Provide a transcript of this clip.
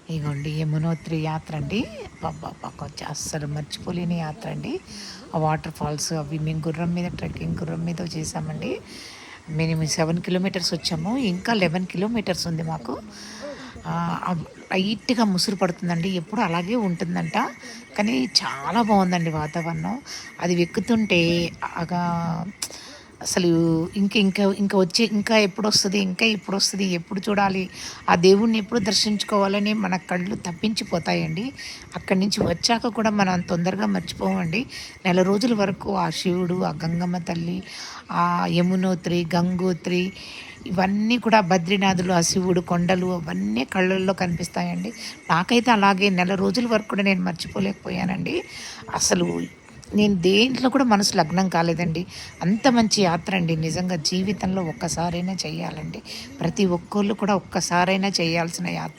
ఇగోండి యమునోత్రి యాత్ర అండి. అబ్బబ్బబ్బా! కొంచెం అస్సలు మర్చిపోలేని యాత్ర అండి. ఆ వాటర్ ఫాల్స్ అవి మేము గుర్రం మీద ట్రెక్కింగ్ గుర్రం మీద చేసామండి. మేము 7 కిలోమీటర్స్ వచ్చాము. ఇంకా 11 కిలోమీటర్స్ ఉంది మాకు. లైట్‌గా ముసురు పడుతుందండి. ఎప్పుడు అలాగే ఉంటుందంట. కానీ చాలా బావుందండి వాతావరణం. అది ఎక్కుతుంటే ఆగా అసలు ఇంకా వచ్చే ఇంకా ఎప్పుడొస్తది? ఇంకా ఎప్పుడొస్తది? ఎప్పుడు చూడాలి? ఆ దేవుడిని ఎప్పుడు దర్శించుకోవాలని మన కళ్ళు తప్పించిపోతాయండి. అక్కడి నుంచి వచ్చాక కూడా మనం తొందరగా మర్చిపోమండి. నెల రోజుల వరకు ఆ శివుడు, ఆ గంగమ్మ తల్లి, ఆ యమునోత్రి, గంగోత్రి ఇవన్నీ కూడా బద్రీనాథులు, ఆ శివుడు కొండలు అవన్నీ కళ్ళల్లో కనిపిస్తాయండి. నాకైతే అలాగే నెల రోజుల వరకు కూడా నేను మర్చిపోలేకపోయానండి. అసలు నేను దేంట్లో కూడా మనసు లగ్నం కాలేదండి. అంత మంచి యాత్ర అండి. నిజంగా జీవితంలో ఒక్కసారైనా చేయాలండి. ప్రతి ఒక్కళ్ళు కూడా ఒక్కసారైనా చేయాల్సిన యాత్ర.